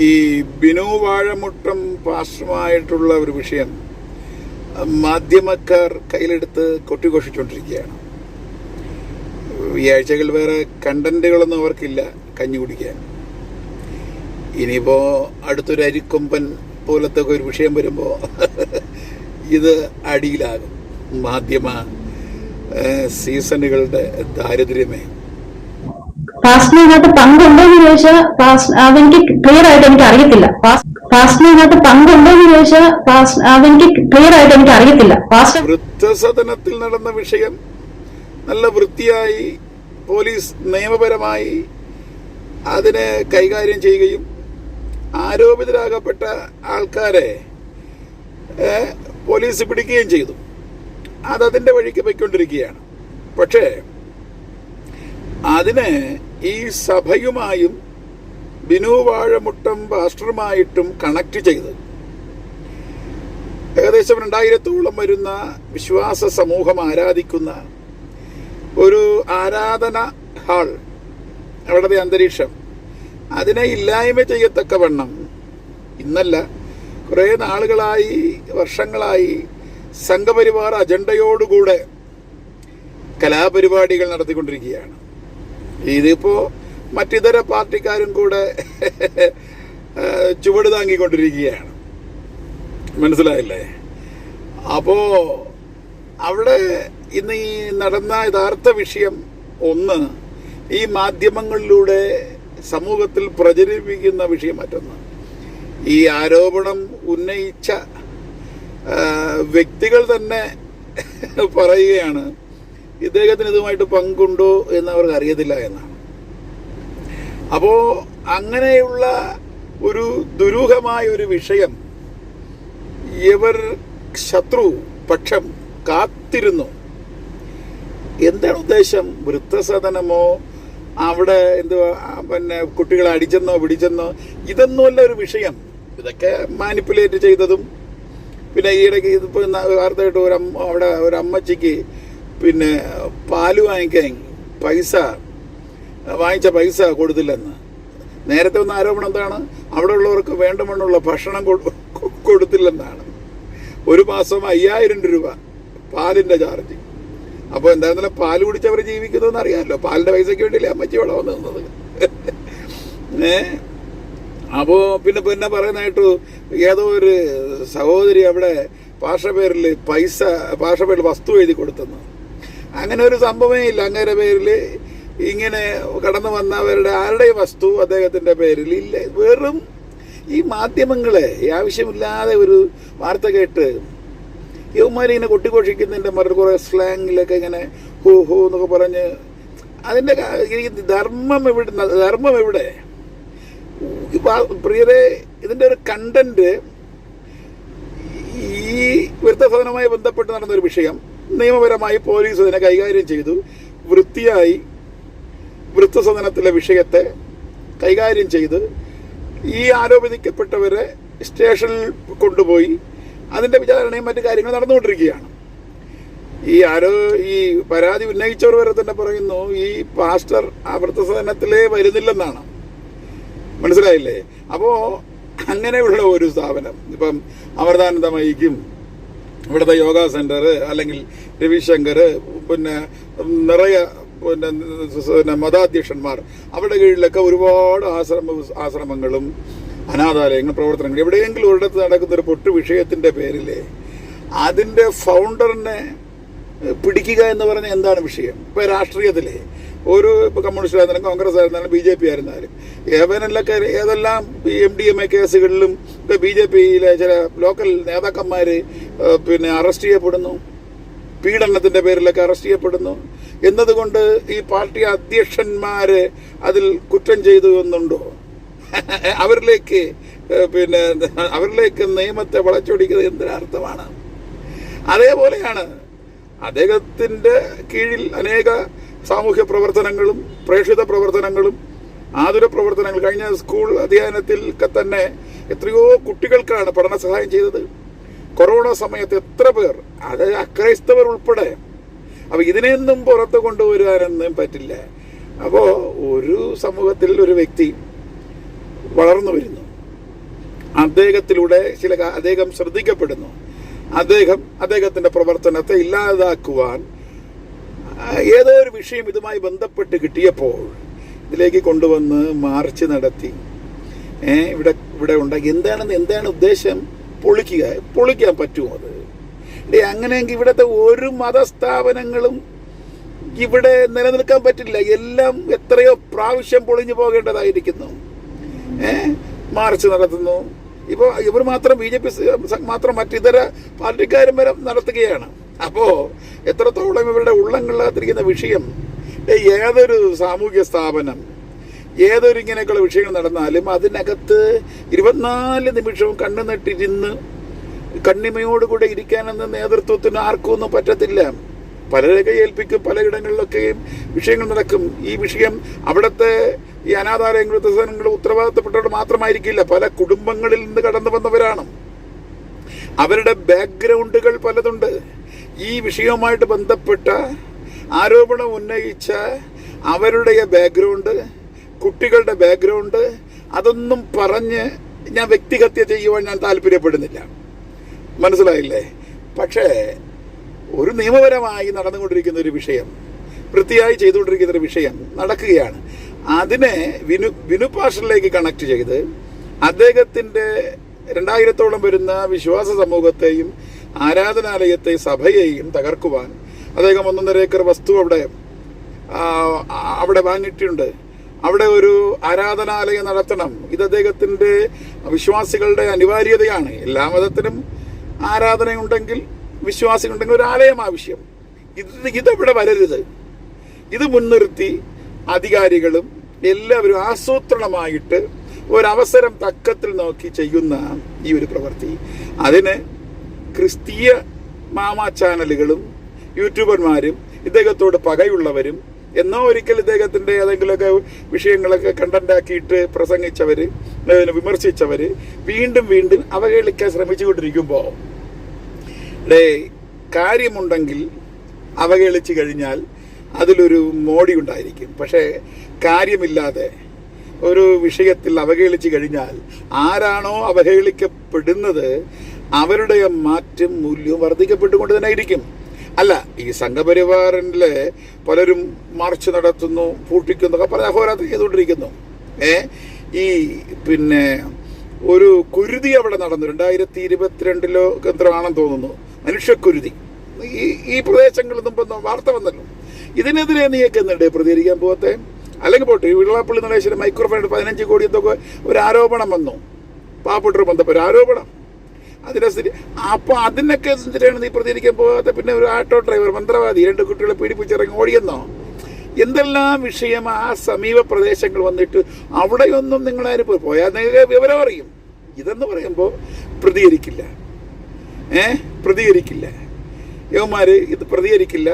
ഈ ബിനു വാഴമുട്ടം പാസ്റ്ററുമായിട്ടുള്ള ഒരു വിഷയം മാധ്യമക്കാർ കയ്യിലെടുത്ത് കൊട്ടിഘോഷിച്ചുകൊണ്ടിരിക്കുകയാണ്. ഈ ആഴ്ചകൾ വേറെ കണ്ടന്റുകളൊന്നും അവർക്കില്ല കഞ്ഞി കുടിക്കാൻ. ഇനിയിപ്പോൾ അടുത്തൊരു അരിക്കൊമ്പൻ പോലത്തെ ഒരു വിഷയം വരുമ്പോൾ ഇത് അടിയിലാകും. മാധ്യമ സീസണുകളുടെ ദാരിദ്ര്യമേ. പാസ്റ്റിനകത്ത് പങ്കുണ്ടോന്ന് ചോദിച്ചാൽ അതെനിക്ക് ക്ലിയർ ആയിട്ട് എനിക്ക് അറിയത്തില്ല. പാസ്റ്റിനകത്ത് പങ്കുണ്ടോന്ന് ചോദിച്ചാൽ അതെനിക്ക് ക്ലിയർ ആയിട്ട് എനിക്ക് അറിയത്തില്ല. വൃദ്ധസദനത്തിൽ നടന്ന വിഷയം നല്ല വൃത്തിയായി പോലീസ് നിയമപരമായി അതിനെ കൈകാര്യം ചെയ്യുകയും ആരോപിതരാകപ്പെട്ട ആൾക്കാരെ പോലീസ് പിടിക്കുകയും ചെയ്തു. അതതിൻ്റെ വഴിക്ക് പോയിക്കൊണ്ടിരിക്കുകയാണ്. പക്ഷേ അതിനെ ഈ സഭയുമായും ബിനു വാഴമുട്ടം പാസ്റ്ററുമായിട്ടും കണക്ട് ചെയ്ത് ഏകദേശം 2000-ഓളം വരുന്ന വിശ്വാസ സമൂഹം ആരാധിക്കുന്ന ഒരു ആരാധന ഹാൾ, അവിടുത്തെ അന്തരീക്ഷം, അതിനെ ഇല്ലായ്മ ചെയ്യത്തക്കവണ്ണം ഇന്നല്ല കുറേ നാളുകളായി, വർഷങ്ങളായി സംഘപരിവാർ അജണ്ടയോടുകൂടെ കലാപരിപാടികൾ നടത്തിക്കൊണ്ടിരിക്കുകയാണ്. ഇതിപ്പോൾ മറ്റിതര പാർട്ടിക്കാരും കൂടെ ചുവട് താങ്ങിക്കൊണ്ടിരിക്കുകയാണ്. മനസ്സിലായില്ലേ? അപ്പോൾ അവിടെ ഇന്ന് ഈ നടന്ന യഥാർത്ഥ വിഷയം ഒന്ന്, ഈ മാധ്യമങ്ങളിലൂടെ സമൂഹത്തിൽ പ്രചരിപ്പിക്കുന്ന വിഷയം മറ്റൊന്ന്. ഈ ആരോപണം ഉന്നയിച്ച വ്യക്തികൾ തന്നെ പറയുകയാണ് ഇദ്ദേഹത്തിന് ഇതുമായിട്ട് പങ്കുണ്ടോ എന്ന് അവർക്ക് അറിയത്തില്ല എന്നാണ്. അപ്പോൾ അങ്ങനെയുള്ള ഒരു ദുരൂഹമായ ഒരു വിഷയം ഇവർ ശത്രു പക്ഷം കാത്തിരുന്നു. എന്താണ് ഉദ്ദേശം? വൃദ്ധസദനമോ അവിടെ എന്തുവാ കുട്ടികളെ അടിച്ചെന്നോ പിടിച്ചെന്നോ ഇതൊന്നുമല്ല ഒരു വിഷയം. ഇതൊക്കെ മാനിപ്പുലേറ്റ് ചെയ്തതും, പിന്നെ ഈയിടയ്ക്ക് ഇതിപ്പോൾ വാർത്തയായിട്ട് അവിടെ ഒരു അമ്മച്ചിക്ക് പാല് വാങ്ങിക്കാൻ വാങ്ങിച്ച പൈസ കൊടുത്തില്ലെന്ന്. നേരത്തെ വന്ന ആരോപണം എന്താണ്? അവിടെ ഉള്ളവർക്ക് വേണ്ടമണ്ണുള്ള ഭക്ഷണം കൊടുത്തില്ലെന്നാണ്. ഒരു മാസം 5000 രൂപ പാലിൻ്റെ ചാർജ്. അപ്പോൾ എന്തായിരുന്നാലും പാല് കുടിച്ചവർ ജീവിക്കുന്നതെന്ന് അറിയാമല്ലോ. പാലിൻ്റെ പൈസയ്ക്ക് വേണ്ടിയില്ലേ അമ്മച്ചി ഇവിടെ വന്ന് നിന്നത്. അപ്പോൾ പിന്നെ പറയുന്നതായിട്ട് ഏതോ ഒരു സഹോദരി അവിടെ പാർശ്വപേരിൽ വസ്തു എഴുതി കൊടുത്തെന്ന്. അങ്ങനെ ഒരു സംഭവമേ ഇല്ല. അങ്ങനെ പേരിൽ ഇങ്ങനെ കടന്നു വന്നവരുടെ ആരുടെയും വസ്തു അദ്ദേഹത്തിൻ്റെ പേരിൽ ഇല്ല. വെറും ഈ മാധ്യമങ്ങളെ ആവശ്യമില്ലാതെ ഒരു വാർത്ത കേട്ട് യവന്മാരിങ്ങനെ കൊട്ടിഘോഷിക്കുന്നതിൻ്റെ മറു കുറേ സ്ലാങ്ങിലൊക്കെ ഇങ്ങനെ ഹോ ഹോ എന്നൊക്കെ പറഞ്ഞ് അതിൻ്റെ ധർമ്മം എവിടെ? പ്രിയരെ, ഇതിൻ്റെ ഒരു കണ്ടന്റ് ഈ വൃദ്ധസദനവുമായി ബന്ധപ്പെട്ട് നടന്നൊരു വിഷയം നിയമപരമായി പോലീസ് അതിനെ കൈകാര്യം ചെയ്തു. വൃത്തിയായി വൃദ്ധസദനത്തിലെ വിഷയത്തെ കൈകാര്യം ചെയ്ത് ഈ ആരോപിക്കപ്പെട്ടവരെ സ്റ്റേഷനിൽ കൊണ്ടുപോയി അതിൻ്റെ വിചാരണയും മറ്റു കാര്യങ്ങൾ നടന്നുകൊണ്ടിരിക്കുകയാണ്. ഈ പരാതി ഉന്നയിച്ചവർ വരെ തന്നെ പറയുന്നു ഈ പാസ്റ്റർ ആ വൃദ്ധസദനത്തിലേ വരുന്നില്ലെന്നാണ്. മനസ്സിലായില്ലേ? അപ്പോൾ അങ്ങനെയുള്ള ഒരു സ്ഥാപനം, ഇപ്പം അമൃതാനന്ദമയിക്കും ഇവിടുത്തെ യോഗ സെൻറ്റർ അല്ലെങ്കിൽ രവിശങ്കർ, നിറയെ മതാധ്യക്ഷന്മാർ, അവരുടെ കീഴിലൊക്കെ ഒരുപാട് ആശ്രമങ്ങളും അനാഥാലയങ്ങളും പ്രവർത്തനങ്ങളും എവിടെയെങ്കിലും ഒരിടത്ത് നടക്കുന്നൊരു പൊട്ടു വിഷയത്തിൻ്റെ പേരിൽ അതിൻ്റെ ഫൗണ്ടറിനെ പിടിക്കുക എന്ന് പറഞ്ഞാൽ എന്താണ് വിഷയം? ഇപ്പോൾ രാഷ്ട്രീയത്തിലെ ഇപ്പോൾ കമ്മ്യൂണിസ്റ്റ് ആയിരുന്നാലും കോൺഗ്രസ് ആയിരുന്നാലും BJP ആയിരുന്നാലും ഏതെല്ലാം MDMA കേസുകളിലും ഇപ്പോൾ BJPയിലെ ചില ലോക്കൽ നേതാക്കന്മാർ അറസ്റ്റ് ചെയ്യപ്പെടുന്നു, പീഡനത്തിൻ്റെ പേരിലൊക്കെ അറസ്റ്റ് ചെയ്യപ്പെടുന്നു എന്നതുകൊണ്ട് ഈ പാർട്ടി അധ്യക്ഷന്മാർ അതിൽ കുറ്റം ചെയ്തു എന്നുണ്ടോ? അവരിലേക്ക് നിയമത്തെ വളച്ചൊടിക്കുന്നത് എന്തിനർത്ഥമാണ്? അതേപോലെയാണ് അദ്ദേഹത്തിൻ്റെ കീഴിൽ അനേക സാമൂഹ്യ പ്രവർത്തനങ്ങളും പ്രേക്ഷിത പ്രവർത്തനങ്ങളും ആതുര പ്രവർത്തനങ്ങൾ, കഴിഞ്ഞ സ്കൂൾ അധ്യയനത്തിലൊക്കെ തന്നെ എത്രയോ കുട്ടികൾക്കാണ് പഠന സഹായം ചെയ്തത്. കൊറോണ സമയത്ത് എത്ര പേർ, അത് അക്രൈസ്തവർ ഉൾപ്പെടെ. അപ്പോൾ ഇതിനെയൊന്നും പുറത്ത് കൊണ്ടുവരാനൊന്നും പറ്റില്ല. അപ്പോൾ ഒരു സമൂഹത്തിൽ ഒരു വ്യക്തി വളർന്നു വരുന്നു, അദ്ദേഹത്തിലൂടെ അദ്ദേഹം ശ്രദ്ധിക്കപ്പെടുന്നു. അദ്ദേഹത്തിന്റെ പ്രവർത്തനത്തെ ഇല്ലാതാക്കുവാൻ ഏതോ ഒരു വിഷയം ഇതുമായി ബന്ധപ്പെട്ട് കിട്ടിയപ്പോൾ ഇതിലേക്ക് കൊണ്ടുവന്ന് മാർച്ച് നടത്തി. ഇവിടെ ഉണ്ടാക്കി. എന്താണ് ഉദ്ദേശം? പൊളിക്കാൻ പറ്റുമോ അത്? അങ്ങനെയെങ്കിൽ ഇവിടുത്തെ ഒരു മതസ്ഥാപനങ്ങളും ഇവിടെ നിലനിൽക്കാൻ പറ്റില്ല. എല്ലാം എത്രയോ പ്രാവശ്യം പൊളിഞ്ഞു പോകേണ്ടതായിരിക്കുന്നു. മാർച്ച് നടത്തുന്നു. ഇപ്പോൾ ഇവർ മാത്രം BJP മാത്രം മറ്റിതര പാർട്ടിക്കാരും വരെ നടത്തുകയാണ്. അപ്പോ എത്രത്തോളം ഇവരുടെ ഉള്ളങ്ങളിലാത്തിരിക്കുന്ന വിഷയം, ഏതൊരു സാമൂഹ്യ സ്ഥാപനം, ഏതൊരു ഇങ്ങനെയൊക്കെയുള്ള വിഷയങ്ങൾ നടന്നാലും അതിനകത്ത് 24 നിമിഷവും കണ്ണുനട്ടിരുന്ന് കണ്ണിമയോടുകൂടെ ഇരിക്കാനെന്ന് നേതൃത്വത്തിന് ആർക്കും ഒന്നും പറ്റത്തില്ല. പലരൊക്കെ ഏൽപ്പിക്കും, പലയിടങ്ങളിലൊക്കെയും വിഷയങ്ങൾ നടക്കും. ഈ വിഷയം അവിടുത്തെ ഈ അനാഥാലയങ്ങളും വൃദ്ധസദനങ്ങളും ഉത്തരവാദിത്തപ്പെട്ടവർ മാത്രമായിരിക്കില്ല, പല കുടുംബങ്ങളിൽ നിന്ന് കടന്നു വന്നവരാണ്. അവരുടെ ബാക്ക്ഗ്രൗണ്ടുകൾ പലതുണ്ട്. ഈ വിഷയവുമായിട്ട് ബന്ധപ്പെട്ട ആരോപണം ഉന്നയിച്ച അവരുടെ ബാക്ക്ഗ്രൗണ്ട്, കുട്ടികളുടെ ബാക്ക്ഗ്രൗണ്ട്, അതൊന്നും പറഞ്ഞ് ഞാൻ വ്യക്തിഹത്യ ചെയ്യുവാൻ ഞാൻ താല്പര്യപ്പെടുന്നില്ല. മനസ്സിലായില്ലേ? പക്ഷേ ഒരു നിയമപരമായി നടന്നുകൊണ്ടിരിക്കുന്ന ഒരു വിഷയം, വൃത്തിയായി ചെയ്തുകൊണ്ടിരിക്കുന്ന ഒരു വിഷയം നടക്കുകയാണ്. അതിനെ വിനു പാസ്റ്ററിലേക്ക് കണക്ട് ചെയ്ത് അദ്ദേഹത്തിൻ്റെ 2000-ഓളം വരുന്ന വിശ്വാസ സമൂഹത്തെയും ആരാധനാലയത്തെയും സഭയെയും തകർക്കുവാൻ അദ്ദേഹം 1.5 ഏക്കർ വസ്തു അവിടെ വാങ്ങിയിട്ടുണ്ട്. അവിടെ ഒരു ആരാധനാലയം നടത്തണം. ഇത് അദ്ദേഹത്തിൻ്റെ വിശ്വാസികളുടെ അനിവാര്യതയാണ്. എല്ലാ മതത്തിനും ആരാധനയുണ്ടെങ്കിൽ, വിശ്വാസികളുണ്ടെങ്കിൽ ഒരു ആലയം ആവശ്യം. ഇതവിടെ വരരുത്. ഇത് മുൻനിർത്തി അധികാരികളും എല്ലാവരും ആസൂത്രണമായിട്ട് ഒരവസരം തക്കത്തിൽ നോക്കി ചെയ്യുന്ന ഈ ഒരു പ്രവൃത്തി, അതിന് ക്രിസ്തീയ മാമാ ചാനലുകളും യൂട്യൂബർമാരും ഇദ്ദേഹത്തോട് പകയുള്ളവരും എന്നോ ഒരിക്കൽ ഇദ്ദേഹത്തിൻ്റെ ഏതെങ്കിലുമൊക്കെ വിഷയങ്ങളൊക്കെ കണ്ടന്റാക്കിയിട്ട് പ്രസംഗിച്ചവർ, വിമർശിച്ചവർ വീണ്ടും വീണ്ടും അവഹേളിക്കാൻ ശ്രമിച്ചുകൊണ്ടിരിക്കുമ്പോൾ കാര്യമുണ്ടെങ്കിൽ അവഹേളിച്ചു കഴിഞ്ഞാൽ അതിലൊരു മോടി ഉണ്ടായിരിക്കും. പക്ഷേ കാര്യമില്ലാതെ ഒരു വിഷയത്തിൽ അവഹേളിച്ചു കഴിഞ്ഞാൽ ആരാണോ അവഹേളിക്കപ്പെടുന്നത് അവരുടെ മാറ്റം മൂല്യവും വർദ്ധിക്കപ്പെട്ടുകൊണ്ട് തന്നെ ഇരിക്കും. അല്ല, ഈ സംഘപരിവാറിലെ പലരും മാർച്ച് നടത്തുന്നു, പൂട്ടിക്കുന്നു, പല അഹോരാത്രം ചെയ്തുകൊണ്ടിരിക്കുന്നു. ഈ ഒരു കുരുതി അവിടെ നടന്നു 2022 കേന്ദ്രമാണെന്ന് തോന്നുന്നു, മനുഷ്യക്കുരുതി. ഈ പ്രദേശങ്ങളിൽ മുമ്പ് വാർത്ത വന്നല്ലോ. ഇതിനെതിരെ നീയൊക്കെ എന്തുണ്ട് പ്രതികരിക്കാൻ പോകത്തെ? അല്ലെങ്കിൽ പോട്ടെ, വെള്ളാപ്പള്ളി നടേശ്വരം മൈക്രോഫോൺ 15 കോടി എന്തൊക്കെ ഒരു ആരോപണം വന്നു, പാവപ്പെട്ടൊരു ബന്ധപ്പെട്ട ആരോപണം. അതിനെ അപ്പോൾ അതിനൊക്കെ എന്തിനാണ് നീ പ്രതികരിക്കാൻ പോകാത്ത? പിന്നെ ഒരു ആട്ടോ ഡ്രൈവർ മന്ത്രവാദി 2 കുട്ടികളെ പീഡിപ്പിച്ചിറങ്ങി ഓടിയെന്നോ? എന്തെല്ലാം വിഷയം ആ സമീപ പ്രദേശങ്ങൾ വന്നിട്ട് അവിടെയൊന്നും നിങ്ങളാരും പോയാൽ നിങ്ങൾക്ക് വിവരം അറിയും. ഇതെന്ന് പറയുമ്പോൾ പ്രതികരിക്കില്ല. പ്രതികരിക്കില്ല യവന്മാര്, ഇത് പ്രതികരിക്കില്ല,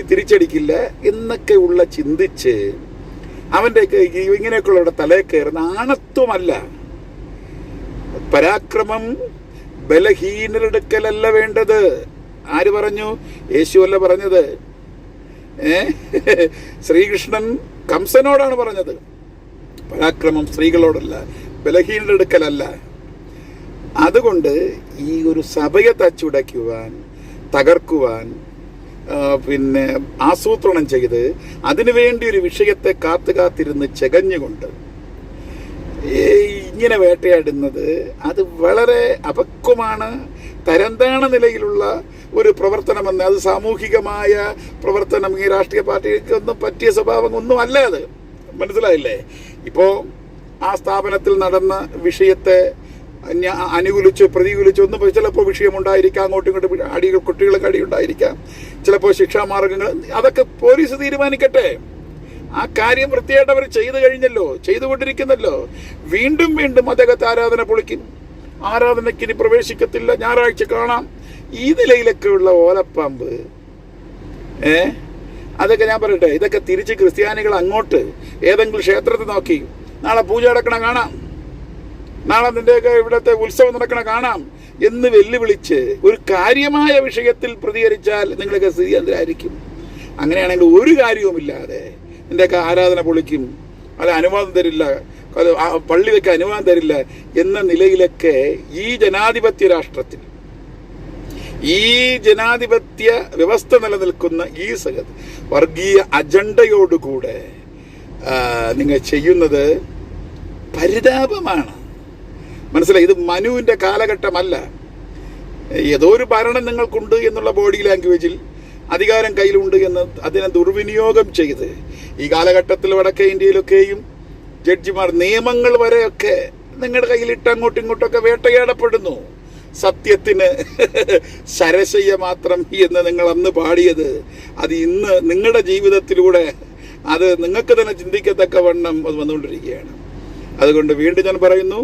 തിരിച്ചടിക്കില്ല എന്നൊക്കെ ഉള്ള ചിന്തിച്ച് അവൻ്റെയൊക്കെ ഇങ്ങനെയൊക്കെയുള്ള തലയിൽ കയറുന്ന ആണത്വമല്ല. പരാക്രമം ബലഹീനരെടുക്കലല്ല വേണ്ടത്. ആര് പറഞ്ഞു? യേശുവല്ല പറഞ്ഞത്. ശ്രീകൃഷ്ണൻ കംസനോടാണ് പറഞ്ഞത്. പരാക്രമം സ്ത്രീകളോടല്ല, ബലഹീനരെടുക്കലല്ല. അതുകൊണ്ട് ഈ ഒരു സഭയെ തച്ചുടയ്ക്കുവാൻ, തകർക്കുവാൻ ആസൂത്രണം ചെയ്ത് അതിനുവേണ്ടി ഒരു വിഷയത്തെ കാത്തിരുന്ന് ചെകഞ്ഞുകൊണ്ട് ഇങ്ങനെ വേട്ടയാടുന്നത് അത് വളരെ അപക്വമാണ്. തരംതാണ നിലയിലുള്ള ഒരു പ്രവർത്തനമെന്ന്, അത് സാമൂഹികമായ പ്രവർത്തനം ഈ രാഷ്ട്രീയ പാർട്ടിക്കൊന്നും പറ്റിയ സ്വഭാവം ഒന്നും അല്ല അത്. മനസ്സിലായില്ലേ? ഇപ്പോൾ ആ സ്ഥാപനത്തിൽ നടന്ന വിഷയത്തെ അനുകൂലിച്ചോ പ്രതികൂലിച്ചോ ഒന്നും ചിലപ്പോൾ വിഷയമുണ്ടായിരിക്കാം, അങ്ങോട്ടും ഇങ്ങോട്ടും കുട്ടികൾക്ക് അടിയുണ്ടായിരിക്കാം, ചിലപ്പോൾ ശിക്ഷാമാർഗങ്ങൾ, അതൊക്കെ പോലീസ് തീരുമാനിക്കട്ടെ. ആ കാര്യം വൃത്തിയായിട്ട് അവർ ചെയ്തു കഴിഞ്ഞല്ലോ, ചെയ്തുകൊണ്ടിരിക്കുന്നല്ലോ. വീണ്ടും വീണ്ടും അദ്ദേഹത്തെ ആരാധന പൊളിക്കും, ആരാധനയ്ക്ക് ഇനി പ്രവേശിക്കത്തില്ല, ഞായറാഴ്ച കാണാം. ഈ നിലയിലൊക്കെയുള്ള ഓലപ്പാമ്പ് അതൊക്കെ ഞാൻ പറയട്ടെ, ഇതൊക്കെ തിരിച്ച് ക്രിസ്ത്യാനികൾ അങ്ങോട്ട് ഏതെങ്കിലും ക്ഷേത്രത്തിൽ നോക്കി നാളെ പൂജ നടക്കണ കാണാം, നാളെ നിന്റെയൊക്കെ ഇവിടുത്തെ ഉത്സവം നടക്കണ കാണാം എന്ന് വെല്ലുവിളിച്ച് ഒരു കാര്യമായ വിഷയത്തിൽ പ്രതികരിച്ചാൽ നിങ്ങളൊക്കെ സ്ഥിതി എന്തായിരിക്കും? അങ്ങനെയാണെങ്കിൽ ഒരു കാര്യവുമില്ലാതെ നിന്റെയൊക്കെ ആരാധന പൊളിക്കും, അല്ല അനുവാദം തരില്ല, പള്ളി വെക്കാൻ അനുവാദം തരില്ല എന്ന നിലയിലൊക്കെ ഈ ജനാധിപത്യ രാഷ്ട്രത്തിൽ, ഈ ജനാധിപത്യ വ്യവസ്ഥ നിലനിൽക്കുന്ന ഈ വർഗീയ അജണ്ടയോടുകൂടെ നിങ്ങൾ ചെയ്യുന്നത് പരിതാപമാണ്. മനസ്സിലായി? ഇത് മനുവിൻ്റെ കാലഘട്ടമല്ല. ഏതോ ഒരു ഭരണം നിങ്ങൾക്കുണ്ട് എന്നുള്ള ബോഡി ലാംഗ്വേജിൽ അധികാരം കയ്യിലുണ്ട് എന്ന് അതിനെ ദുർവിനിയോഗം ചെയ്ത് ഈ കാലഘട്ടത്തിൽ വടക്കേ ഇന്ത്യയിലൊക്കെയും ജഡ്ജിമാർ നിയമങ്ങൾ വരെയൊക്കെ നിങ്ങളുടെ കയ്യിലിട്ട് അങ്ങോട്ടും ഇങ്ങോട്ടൊക്കെ വേട്ടയാടപ്പെടുന്നു. സത്യത്തിന് ശരശയ്യ മാത്രം എന്ന് നിങ്ങൾ അന്ന് പാടിയത് അത് ഇന്ന് നിങ്ങളുടെ ജീവിതത്തിലൂടെ അത് നിങ്ങൾക്ക് തന്നെ ചിന്തിക്കത്തക്കവണ്ണം അത് വന്നുകൊണ്ടിരിക്കുകയാണ്. അതുകൊണ്ട് വീണ്ടും ഞാൻ പറയുന്നു,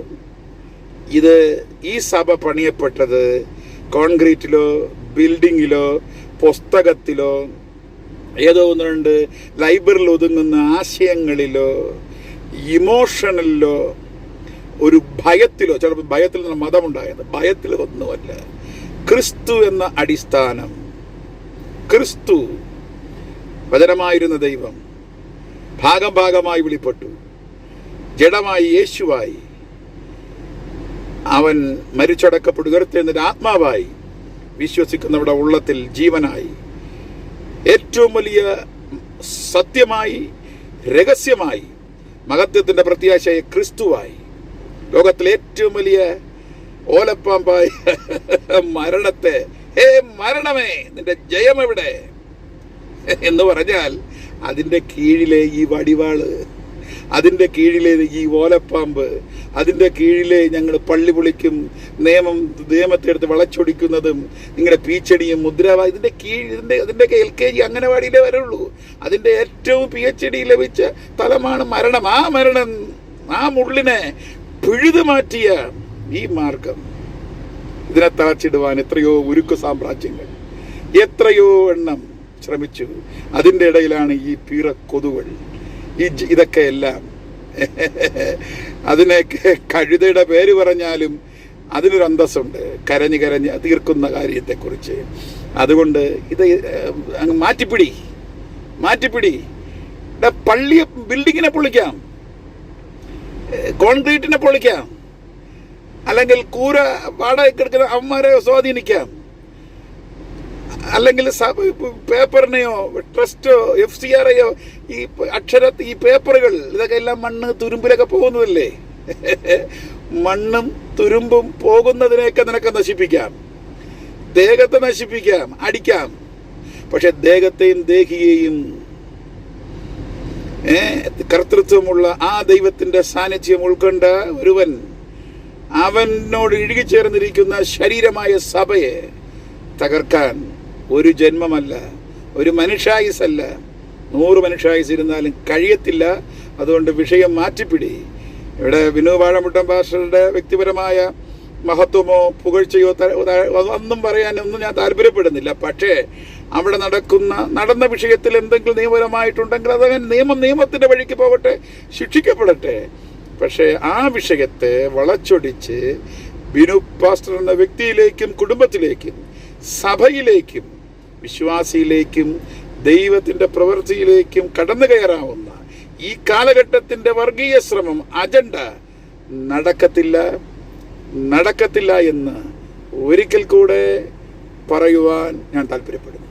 ഈ സഭ പണിയപ്പെട്ടത് കോൺക്രീറ്റിലോ ബിൽഡിങ്ങിലോ പുസ്തകത്തിലോ ഏതോ ഒന്ന് രണ്ട് ലൈബ്രറിയിൽ ഒതുങ്ങുന്ന ആശയങ്ങളിലോ ഇമോഷണലിലോ ഒരു ഭയത്തിലോ, ചിലപ്പോൾ ഭയത്തിൽ നിന്ന് മതമുണ്ടായത്, ഭയത്തിലോ ഒന്നുമല്ല. ക്രിസ്തു എന്ന അടിസ്ഥാനം, ക്രിസ്തു വചനമായിരുന്ന ദൈവം ഭാഗം ഭാഗമായി വെളിപ്പെട്ടു, ജഡമായി യേശുവായി, അവൻ മരിച്ചടക്കപ്പെട്ടു ഉയർത്തെഴുന്നേറ്റ് ആത്മാവായി, വിശ്വസിക്കുന്നവരുടെ ഉള്ളത്തിൽ ജീവനായി, ഏറ്റവും വലിയ സത്യമായി രഹസ്യമായി മഹത്വത്തിൻ്റെ പ്രത്യാശയായ ക്രിസ്തുവായി, ലോകത്തിലെ ഏറ്റവും വലിയ ഓലപ്പാമ്പായ മരണത്തെ, ഹേ മരണമേ നിന്റെ ജയം എവിടെ എന്ന് പറഞ്ഞാൽ അതിൻ്റെ കീഴിലെ ഈ വടിവാള്, അതിൻ്റെ കീഴിലെ ഈ ഓലപ്പാമ്പ്, അതിൻ്റെ കീഴിലെ ഞങ്ങൾ പള്ളി പൊളിക്കും, നിയമത്തെ എടുത്ത് വളച്ചൊടിക്കുന്നതും നിങ്ങളുടെ പീച്ചടിയും മുദ്രാവാ, ഇതിൻ്റെ അതിൻ്റെയൊക്കെ LKG അംഗനവാടിയിലേ വരുള്ളൂ. അതിൻ്റെ ഏറ്റവും PhD ലഭിച്ച തലമാണ് മരണം. ആ മരണം, ആ മുള്ളിനെ പിഴുതു മാറ്റിയ ഈ മാർഗം, ഇതിനെ തളച്ചിടുവാൻ എത്രയോ ഉരുക്കു സാമ്രാജ്യങ്ങൾ, എത്രയോ എണ്ണം ശ്രമിച്ചു. അതിൻ്റെ ഇടയിലാണ് ഈ കൊതുകൾ, ഇതൊക്കെ എല്ലാം. അതിനൊക്കെ കഴുതയുടെ പേര് പറഞ്ഞാലും അതിനൊരു അന്തസ്സുണ്ട്, കരഞ്ഞ് കരഞ്ഞ് തീർക്കുന്ന കാര്യത്തെക്കുറിച്ച്. അതുകൊണ്ട് ഇത് അങ്ങ് മാറ്റിപ്പിടി. പള്ളിയെ, ബിൽഡിങ്ങിനെ പൊളിക്കാം, കോൺക്രീറ്റിനെ പൊളിക്കാം, അല്ലെങ്കിൽ കൂര വാടകയ്ക്ക് എടുക്കുന്ന അവന്മാരെ സ്വാധീനിക്കാം, അല്ലെങ്കിൽ പേപ്പറിനെയോ ട്രസ്റ്റോ FCRയോ ഈ പേപ്പറുകൾ ഇതൊക്കെ എല്ലാം മണ്ണ് തുരുമ്പിലൊക്കെ പോകുന്നതല്ലേ. മണ്ണും തുരുമ്പും പോകുന്നതിനെയൊക്കെ നിനക്ക് നശിപ്പിക്കാം, ദേഹത്തെ നശിപ്പിക്കാം, അടിക്കാം. പക്ഷെ ദേഹത്തെയും ദേഹിയെയും കർത്തൃത്വമുള്ള ആ ദൈവത്തിൻ്റെ സാന്നിധ്യം ഉൾക്കൊണ്ട ഒരുവൻ, അവനോട് ഇഴുകിച്ചേർന്നിരിക്കുന്ന ശരീരമായ സഭയെ തകർക്കാൻ ഒരു ജന്മമല്ല, ഒരു മനുഷ്യായുസല്ല, 100 മനുഷ്യായുസ് ഇരുന്നാലും കഴിയത്തില്ല. അതുകൊണ്ട് വിഷയം മാറ്റിപ്പിടി. ഇവിടെ വിനു വാഴമുട്ടം പാസ്റ്ററുടെ വ്യക്തിപരമായ മഹത്വമോ പുകഴ്ചയോ ഒന്നും പറയാനൊന്നും ഞാൻ താല്പര്യപ്പെടുന്നില്ല. പക്ഷേ അവിടെ നടന്ന വിഷയത്തിൽ എന്തെങ്കിലും നിയമപരമായിട്ടുണ്ടെങ്കിൽ അതവൻ നിയമത്തിൻ്റെ വഴിക്ക് പോകട്ടെ, ശിക്ഷിക്കപ്പെടട്ടെ. പക്ഷേ ആ വിഷയത്തെ വളച്ചൊടിച്ച് ബിനു പാസ്റ്റർ എന്ന വ്യക്തിയിലേക്കും കുടുംബത്തിലേക്കും സഭയിലേക്കും വിശ്വാസിയിലേക്കും ദൈവത്തിൻ്റെ പ്രവൃത്തിയിലേക്കും കടന്നു കയറാവുന്ന ഈ കാലഘട്ടത്തിൻ്റെ വർഗീയ ശ്രമം, അജണ്ട നടക്കത്തില്ല എന്ന് ഒരിക്കൽ കൂടെ പറയുവാൻ ഞാൻ താല്പര്യപ്പെടുന്നു.